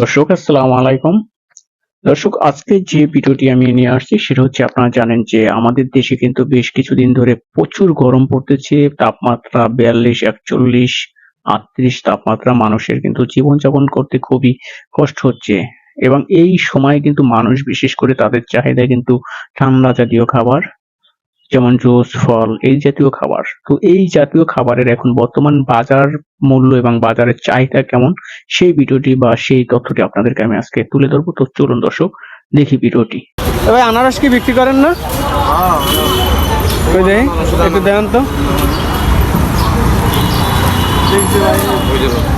দর্শক আসসালামু আলাইকুম। দর্শক আজকে যে ভিডিওটি আমি নিয়ে আসছি সেটা হচ্ছে আপনারা জানেন যে আমাদের দেশে কিন্তু বেশ কিছুদিন ধরে প্রচুর গরম পড়তেছে। তাপমাত্রা ৪২, ৪১, ৩৮ তাপমাত্রা মানুষের কিন্তু জীবনযাপন করতে খুবই কষ্ট হচ্ছে। এবং এই সময়ে কিন্তু মানুষ বিশেষ করে তাদের চাহিদা কিন্তু ঠান্ডা জাতীয় খাবার যেমন জুস, ফল এই জাতীয় খাবার। তো এই জাতীয় খাবারের এখন বর্তমান বাজার মূল্য এবং বাজারের চাহিদা কেমন সেই ভিডিওটি বা সেই তথ্যটি আপনাদেরকে আমি আজকে তুলে ধরবো। তো চলুন দর্শক দেখি ভিডিওটি। ভাই আনারস কি বিক্রি করেন না? একটু দেন তো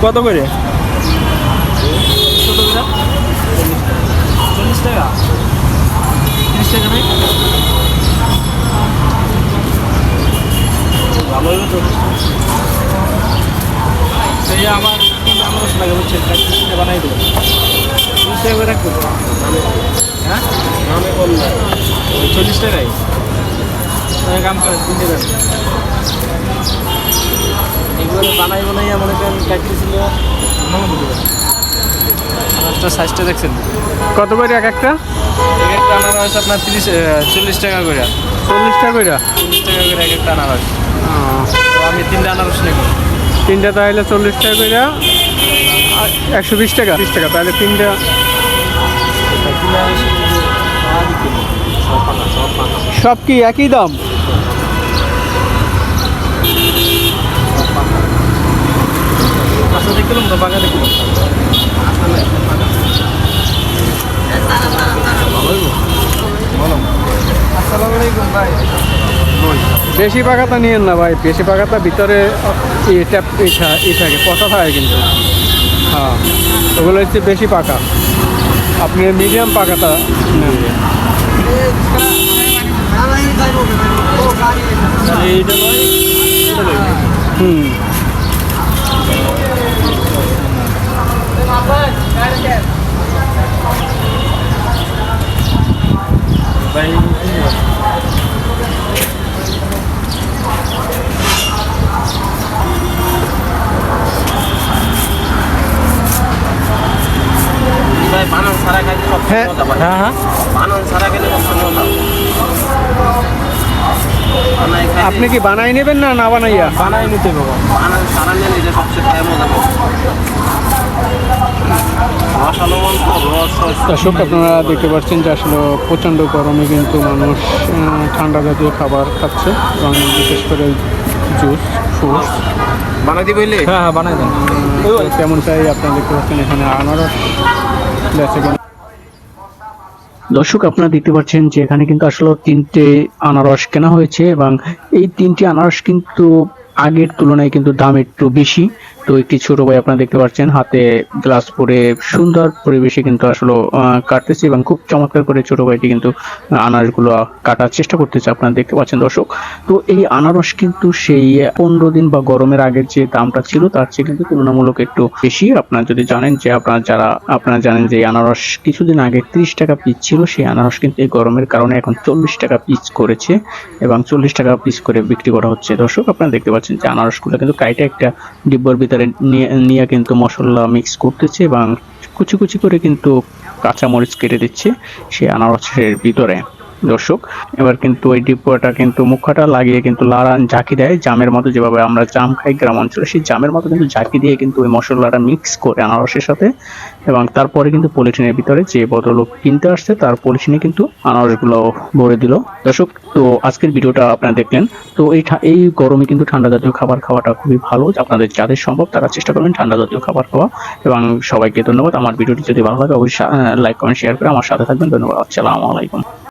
কত করে? 40 টাকা 30 টাকা নেই ভালো হইব তো সেই আমার আনারস লাগে বুঝছেন বানাই দেবো 30 টাকা করে রাখবো হ্যাঁ আমি বললাম 40 টাকাই কাম করে 3 টাকা এগুলো বানাইয়া মনে করেন কাটতেছিল আনারসটা সাইজটা দেখছেন কত করে এক একটা? এক একটা আনারস আপনার 40 টাকা করে 40 টাকা করে 40 টাকা করে এক একটা আনারস তো আমি 3টা আনারস নেব তিনটা তাহলে 40 টাকা করে 120 টাকা 30 টাকা তাহলে তিনটা সব কি একই দাম? আচ্ছা দেখলাম তো বাগা দেখলাম আসসালামু আলাইকুম ভাই বেশি পাকাতা নিয়েন না ভাই, বেশি পাকাতা ভিতরে থাকে পচা থাকে কিন্তু। হ্যাঁ ওগুলো হচ্ছে বেশি পাকা, আপনি মিডিয়াম পাকাতা নেন। এইটা নয় এটা নয় হুম ভাই বানান সারা খাইতে সব হ্যাঁ মজা পায় হ্যাঁ হ্যাঁ বানান সারা খেলে সব মজা বানাই আপনি কি বানাই নেবেন না না বানাইয়া? বানাই নিতে বাবা বানান সারা নিলে যে সবচেয়ে খায় মজা পাবে দর্শক আপনারা দেখতে পাচ্ছেন যে আসলে প্রচণ্ড গরমে কিন্তু মানুষ ঠান্ডা জাতীয় খাবার খাচ্ছে এবং বিশেষ করে জুস ফ্রুটস বানাই দিবে হ্যাঁ বানাই দেন তেমনটাই আপনারা দেখতে পাচ্ছেন এখানে আনারস আছে। দর্শক আপনারা দেখতে পাচ্ছেন যে এখানে কিন্তু আসলে 3টে আনারস কেনা হয়েছে এবং এই 3টি আনারস কিন্তু আগের তুলনায় কিন্তু দাম একটু বেশি। তো একটি ছোট ভাই আপনারা দেখতে পাচ্ছেন হাতে গ্লাস পরে সুন্দর পরিবেশে কিন্তু আসলে কাটতেছে এবং খুব চমৎকার করে ছোট ভাইটি কিন্তু আনারসগুলো কাটার চেষ্টা করতেছে আপনারা দেখতে পাচ্ছেন দর্শক। তো এই আনারস কিন্তু সেই 15 দিন বা গরমের আগের যে দামটা ছিল তার চেয়ে কিন্তু তুলনামূলক একটু বেশি। আপনারা যদি জানেন যে আপনারা জানেন যে আনারস কিছুদিন আগে 30 টাকা পিস ছিল, সেই আনারস কিন্তু এই গরমের কারণে এখন 40 টাকা পিস করেছে এবং 40 টাকা পিস করে বিক্রি করা হচ্ছে। দর্শক আপনারা দেখতে পাচ্ছেন যে আনারসগুলো কিন্তু কাইটে একটা ডিব্বার ভিতরে নিয়ে কিন্তু মশলা মিক্স করতেছে এবং কুচি কুচি করে কিন্তু কাঁচামরিচ কেটে দিচ্ছে সেই আনারসের ভিতরে। দর্শক এবার কিন্তু ওই ডিব্বাটা কিন্তু মুখাটা লাগিয়ে কিন্তু লাড়ান ঝাঁকি দেয় জামের মতো, যেভাবে আমরা জাম খাই গ্রাম অঞ্চলে সেই জামের মতো কিন্তু ঝাঁকি দিয়ে কিন্তু ওই মশলাটা মিক্স করে আনারসের সাথে এবং তারপরে কিন্তু পলিথিনের ভিতরে যে ভদ্রলোক কিনতে আসছে তার পলিথিনে কিন্তু আনারসগুলো ভরে দিল। দর্শক তো আজকের ভিডিওটা আপনারা দেখলেন। তো এই গরমে কিন্তু ঠান্ডা জাতীয় খাবার খাওয়াটা খুবই ভালো, আপনাদের যাদের সম্ভব তারা চেষ্টা করবেন ঠান্ডা জাতীয় খাবার খাওয়া। এবং সবাইকে ধন্যবাদ। আমার ভিডিওটি যদি ভালো লাগে অবশ্যই লাইক কমেন্ট শেয়ার করে আমার সাথে থাকবেন। ধন্যবাদ। আসসালামু আলাইকুম।